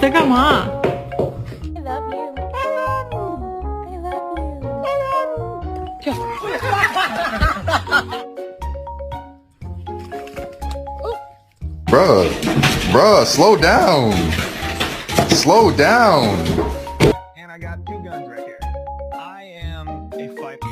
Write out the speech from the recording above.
在干嘛？ I love you. I love you. 跳。Bruh, slow down. Slow down. And I got 2 guns right here. I am a fighter.